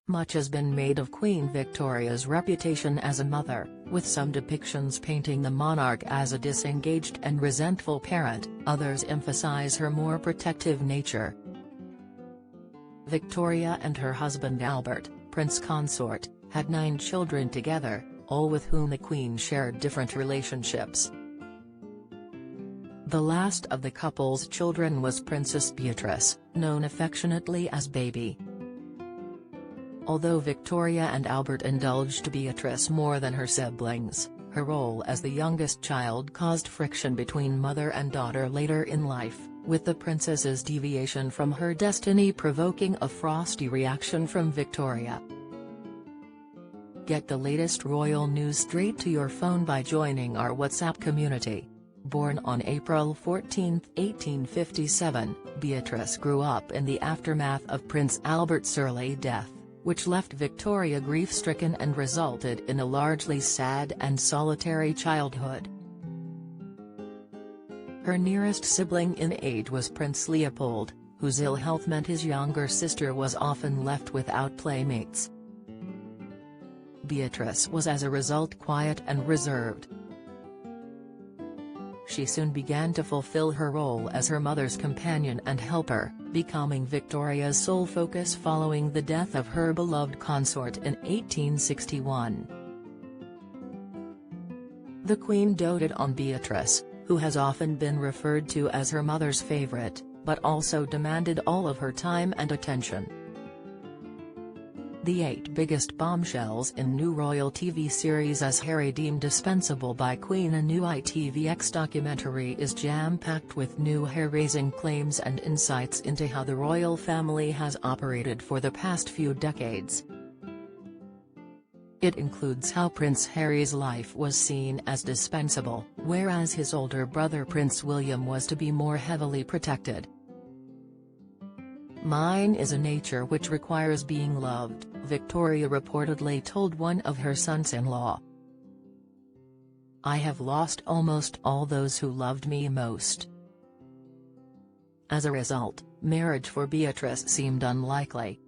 Much has been made of Queen Victoria's reputation as a mother, with some depictions painting the monarch as a disengaged and resentful parent. Others emphasize her more protective nature. Victoria and her husband Albert, Prince Consort, had 9 children together, all with whom the Queen shared different relationships. The last of the couple's children was Princess Beatrice, known affectionately as Baby. Although Victoria and Albert indulged Beatrice more than her siblings, her role as the youngest child caused friction between mother and daughter later in life, with the princess's deviation from her destiny provoking a frosty reaction from Victoria. Get the latest royal news straight to your phone by joining our WhatsApp community. Born on April 14, 1857, Beatrice grew up in the aftermath of Prince Albert's early death, which left Victoria grief-stricken and resulted in a largely sad and solitary childhood. Her nearest sibling in age was Prince Leopold, whose ill health meant his younger sister was often left without playmates. Beatrice was as a result quiet and reserved. She soon began to fulfill her role as her mother's companion and helper, becoming Victoria's sole focus following the death of her beloved consort in 1861. The Queen doted on Beatrice, who has often been referred to as her mother's favourite, but also demanded all of her time and attention. The 8 biggest bombshells in new royal TV series as Harry deemed dispensable by Queen. A new ITVX documentary is jam-packed with new hair-raising claims and insights into how the royal family has operated for the past few decades. It includes how Prince Harry's life was seen as dispensable, whereas his older brother Prince William was to be more heavily protected. "Mine is a nature which requires being loved," Victoria reportedly told one of her sons-in-law. "I have lost almost all those who loved me most." As a result, marriage for Beatrice seemed unlikely.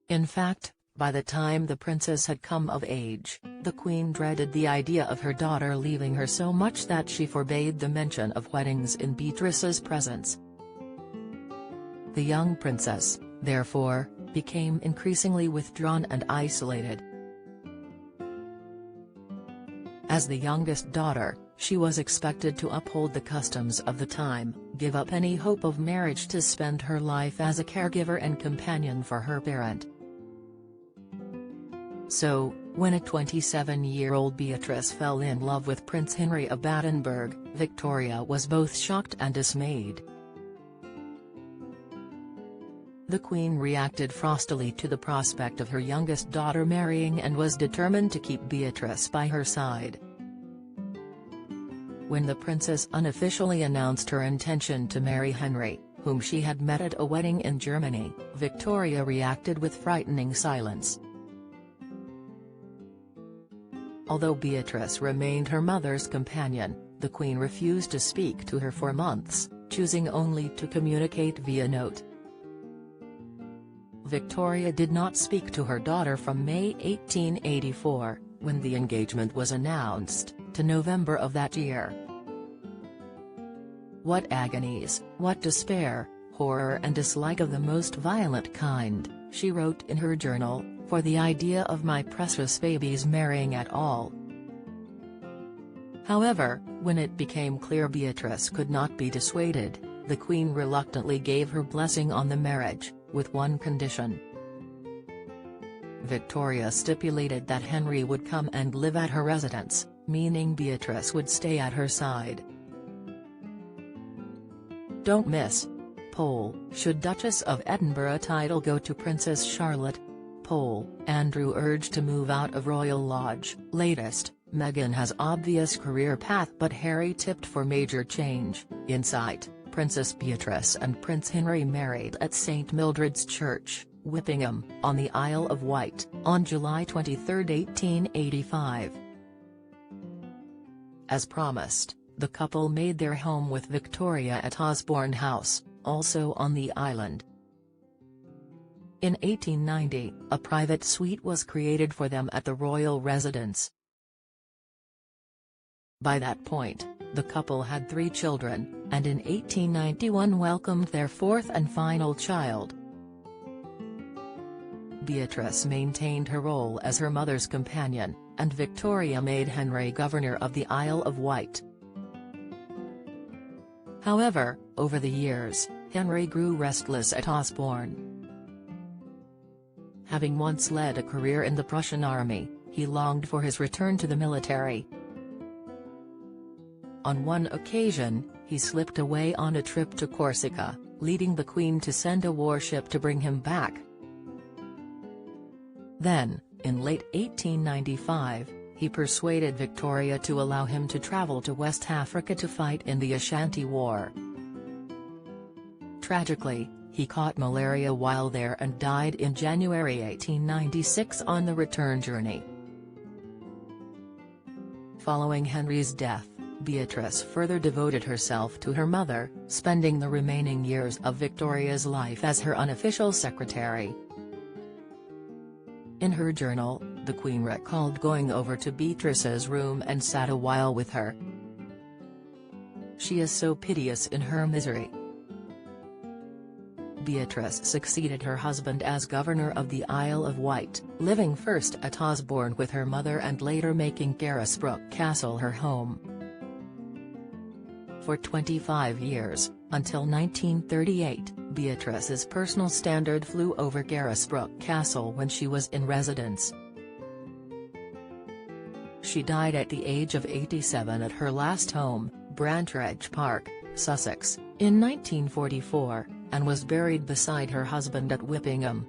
In fact, by the time the princess had come of age, the Queen dreaded the idea of her daughter leaving her so much that she forbade the mention of weddings in Beatrice's presence. The young princess, therefore, became increasingly withdrawn and isolated. As the youngest daughter, she was expected to uphold the customs of the time, give up any hope of marriage to spend her life as a caregiver and companion for her parent. So, when a 27-year-old Beatrice fell in love with Prince Henry of Battenberg, Victoria was both shocked and dismayed. The Queen reacted frostily to the prospect of her youngest daughter marrying and was determined to keep Beatrice by her side. When the princess unofficially announced her intention to marry Henry, whom she had met at a wedding in Germany, Victoria reacted with frightening silence. Although Beatrice remained her mother's companion, the Queen refused to speak to her for months, choosing only to communicate via note. Victoria did not speak to her daughter from May 1884, when the engagement was announced, to November of that year. "What agonies, what despair, horror and dislike of the most violent kind," she wrote in her journal, "for the idea of my precious baby's marrying at all." However, when it became clear Beatrice could not be dissuaded, the Queen reluctantly gave her blessing on the marriage, with one condition. Victoria stipulated that Henry would come and live at her residence, meaning Beatrice would stay at her side. Don't miss. Poll: should Duchess of Edinburgh title go to Princess Charlotte? Poll: Andrew urged to move out of Royal Lodge. Latest: Meghan has obvious career path but Harry tipped for major change. Insight: Princess Beatrice and Prince Henry married at St Mildred's Church, Whippingham, on the Isle of Wight, on July 23, 1885. As promised, the couple made their home with Victoria at Osborne House, also on the island. In 1890, a private suite was created for them at the royal residence. By that point, the couple had 3 children, and in 1891 welcomed their 4th and final child. Beatrice maintained her role as her mother's companion, and Victoria made Henry Governor of the Isle of Wight. However, over the years, Henry grew restless at Osborne. Having once led a career in the Prussian army, he longed for his return to the military. On one occasion, he slipped away on a trip to Corsica, leading the Queen to send a warship to bring him back. Then, in late 1895, he persuaded Victoria to allow him to travel to West Africa to fight in the Ashanti War. Tragically, he caught malaria while there and died in January 1896 on the return journey. Following Henry's death, Beatrice further devoted herself to her mother, spending the remaining years of Victoria's life as her unofficial secretary. In her journal, the Queen recalled going over to Beatrice's room and sat a while with her. "She is so piteous in her misery." Beatrice succeeded her husband as Governor of the Isle of Wight, living first at Osborne with her mother and later making Carisbrooke Castle her home. For 25 years, until 1938, Beatrice's personal standard flew over Carisbrooke Castle when she was in residence. She died at the age of 87 at her last home, Brantridge Park, Sussex, in 1944, and was buried beside her husband at Whippingham.